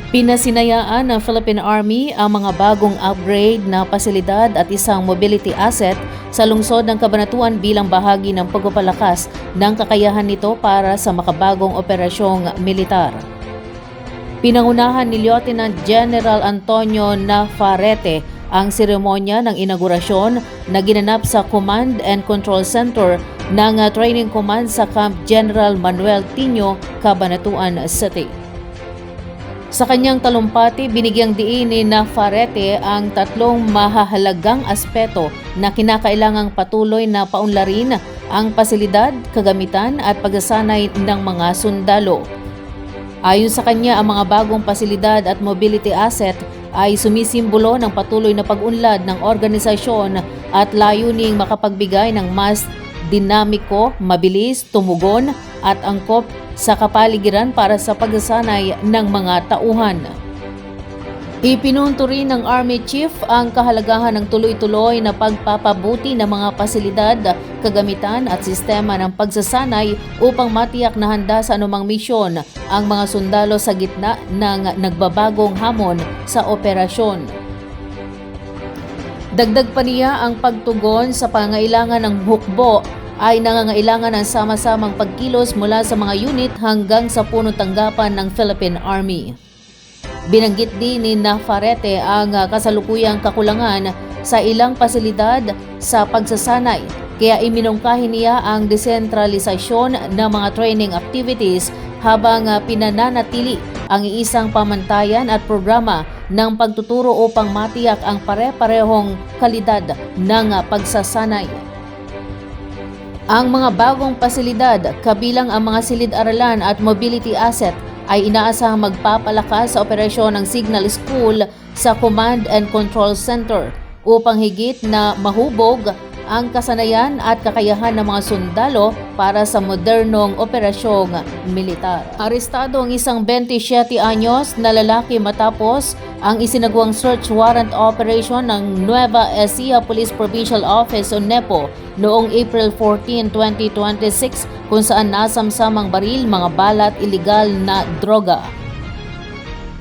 Pinasinayaan ng Philippine Army ang mga bagong upgrade na pasilidad at isang mobility asset sa lungsod ng Cabanatuan bilang bahagi ng pagpapalakas ng kakayahan nito para sa makabagong operasyong militar. Pinangunahan ni Lieutenant General Antonio Nafarrete ang seremonya ng inaugurasyon na ginanap sa Command and Control Center ng Training Command sa Camp General Manuel Tino, Cabanatuan City. Sa kanyang talumpati, binigyang diin ni Nafarrete ang tatlong mahahalagang aspeto na kinakailangang patuloy na paunlarin: ang pasilidad, kagamitan at pagsasanay ng mga sundalo. Ayon sa kanya, ang mga bagong pasilidad at mobility asset ay sumisimbolo ng patuloy na pag-unlad ng organisasyon at layuning makapagbigay ng mas dinamiko, mabilis, tumugon at angkop sa kapaligiran para sa pagsasanay ng mga tauhan. Ipinunto rin ng Army Chief ang kahalagahan ng tuloy-tuloy na pagpapabuti ng mga pasilidad, kagamitan at sistema ng pagsasanay upang matiyak na handa sa anumang misyon ang mga sundalo sa gitna ng nagbabagong hamon sa operasyon. Dagdag pa niya, ang pagtugon sa pangangailangan ng hukbo ay nangangailangan ng sama-samang pagkilos mula sa mga unit hanggang sa punong tanggapan ng Philippine Army. Binanggit din ni Nafarrete ang kasalukuyang kakulangan sa ilang pasilidad sa pagsasanay, kaya iminungkahi niya ang desentralisasyon ng mga training activities habang pinananatili ang iisang pamantayan at programa ng pagtuturo upang matiyak ang pare-parehong kalidad ng pagsasanay. Ang mga bagong pasilidad, kabilang ang mga silid-aralan at mobility asset, ay inaasahang magpapalakas sa operasyon ng Signal School sa Command and Control Center upang higit na mahubog ang kasanayan at kakayahan ng mga sundalo para sa modernong operasyong militar. Arestado ang isang 27 anyos na lalaki matapos ang isinagawang search warrant operation ng Nueva Ecija Police Provincial Office o NEPO noong April 14, 2026 kung saan nasamsamang baril, mga balat, iligal na droga.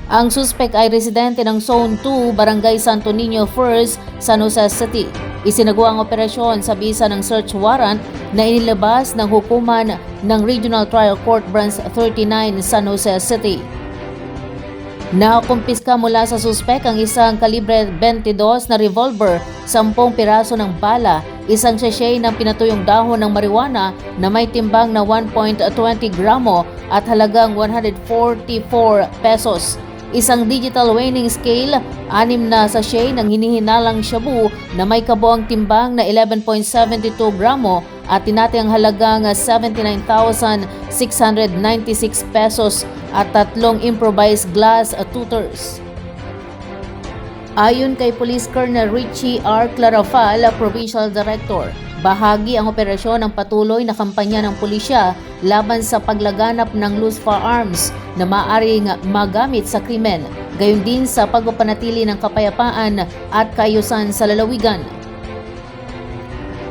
Ang suspek ay residente ng Zone 2, Barangay Santo Niño First, San Jose City. Isinagawa ang operasyon sa bisa ng search warrant na inilabas ng hukuman ng Regional Trial Court Branch 39, San Jose City. Nakumpiska mula sa suspek ang isang kalibre 22 na revolver, 10 piraso ng bala, isang sachet ng pinatuyong dahon ng marijuana na may timbang na 1.20 gramo at halagang 144 pesos. Isang digital weighing scale, 6 na sachet ng hinihinalang shabu na may kabuang timbang na 11.72 gramo at tinatayang halagang 79,696 pesos at 3 improvised glass tutors. Ayon kay Police Colonel Richie R. Clarafal, Provincial Director, bahagi ang operasyon ng patuloy na kampanya ng pulisya laban sa paglaganap ng loose firearms na maaaring magamit sa krimen, gayon din sa pagpapanatili ng kapayapaan at kaayusan sa lalawigan.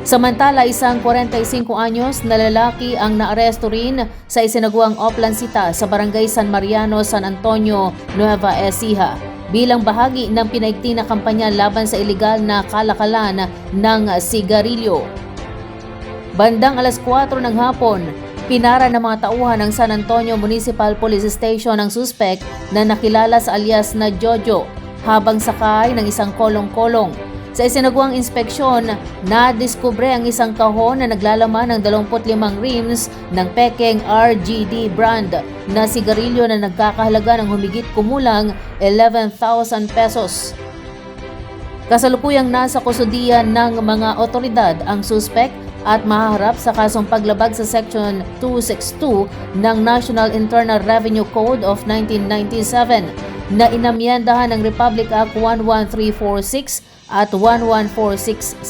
Samantala, isang 45 anyos na lalaki ang naaresto rin sa isinagawang oplansita sa Barangay San Mariano, San Antonio, Nueva Ecija bilang bahagi ng pinaigting na kampanya laban sa ilegal na kalakalan ng sigarilyo. Bandang alas 4 ng hapon, pinara ng mga tauhan ng San Antonio Municipal Police Station ang suspek na nakilala sa alias na Jojo habang sakay ng isang kolong-kolong. Sa isinagawang inspeksyon, nadiskubre ang isang kahon na naglalaman ng 25 rims ng Peking RGD brand na sigarilyo na nagkakahalaga ng humigit kumulang 11,000 pesos. Kasalukuyang nasa kustudiyan ng mga otoridad ang suspek at mahaharap sa kasong paglabag sa Section 262 ng National Internal Revenue Code of 1997 na inamyendahan ng Republic Act 11346 at 11467.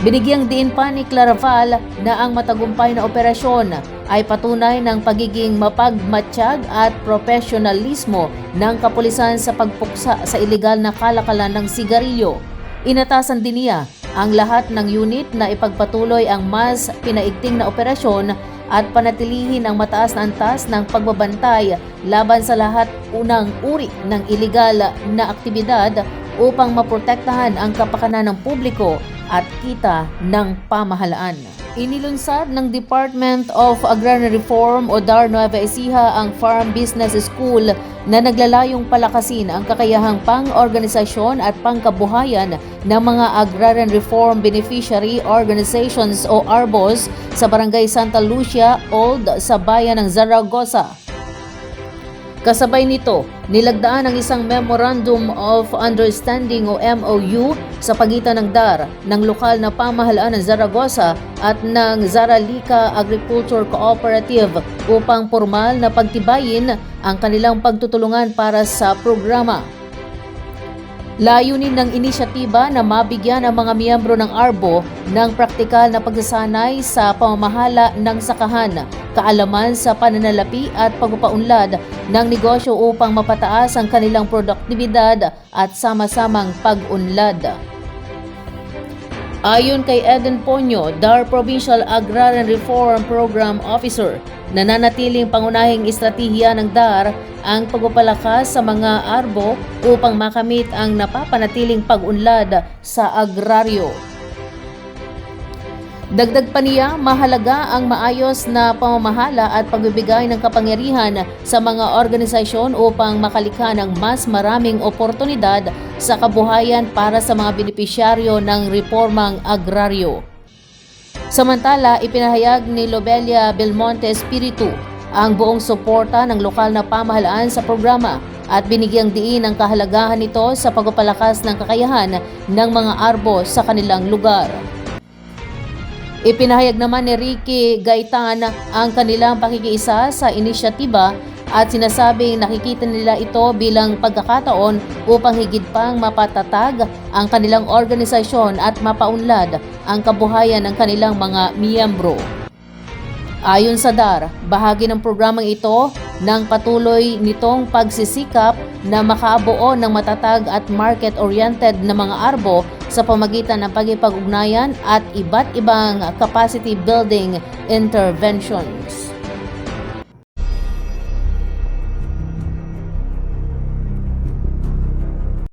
Binigyang diin pa ni Claraval na ang matagumpay na operasyon ay patunay ng pagiging mapagmatsyag at profesionalismo ng kapulisan sa pagpuksa sa ilegal na kalakalan ng sigarilyo. Inatasan din niya ang lahat ng unit na ipagpatuloy ang mas pinaigting na operasyon at panatilihin ang mataas na antas ng pagbabantay laban sa lahat unang uri ng iligal na aktibidad upang maprotektahan ang kapakanan ng publiko at kita ng pamahalaan. Inilunsad ng Department of Agrarian Reform o DAR Nueva Ecija ang Farm Business School na naglalayong palakasin ang kakayahang pang-organisasyon at pangkabuhayan ng mga Agrarian Reform Beneficiary Organizations o ARBOs sa Barangay Santa Lucia, Old sa bayan ng Zaragoza. Kasabay nito, nilagdaan ang isang Memorandum of Understanding o MOU sa pagitan ng DAR, ng lokal na pamahalaan ng Zaragoza at ng Zaralica Agriculture Cooperative upang formal na pagtibayin ang kanilang pagtutulungan para sa programa. Layunin ng inisyatiba na mabigyan ang mga miyembro ng ARBO ng praktikal na pagsasanay sa pamamahala ng sakahan, kaalaman sa pananalapi at pagpapaunlad ng negosyo upang mapataas ang kanilang produktibidad at sama-samang pag-unlad. Ayon kay Eden Ponyo, DAR Provincial Agrarian Reform Program Officer, nananatiling pangunahing estratehiya ng DAR ang pagpapalakas sa mga ARBO upang makamit ang napapanatiling pag-unlad sa agraryo. Dagdag pa niya, mahalaga ang maayos na pamamahala at pagbibigay ng kapangyarihan sa mga organisasyon upang makalikha ng mas maraming oportunidad sa kabuhayan para sa mga benepisyaryo ng reformang agraryo. Samantala, ipinahayag ni Lobelia Belmonte Espiritu ang buong suporta ng lokal na pamahalaan sa programa at binigyang diin ang kahalagahan nito sa pagpapalakas ng kakayahan ng mga ARBO sa kanilang lugar. Ipinahayag naman ni Ricky Gaitan ang kanilang pakikiisa sa inisyatiba at sinasabing nakikita nila ito bilang pagkakataon upang higit pang mapatatag ang kanilang organisasyon at mapaunlad ang kabuhayan ng kanilang mga miyembro. Ayon sa DAR, bahagi ng programang ito ng patuloy nitong pagsisikap na makabuo ng matatag at market-oriented na mga ARBO sa pamagitan ng pagkipag-ugnayan at iba't ibang capacity building interventions.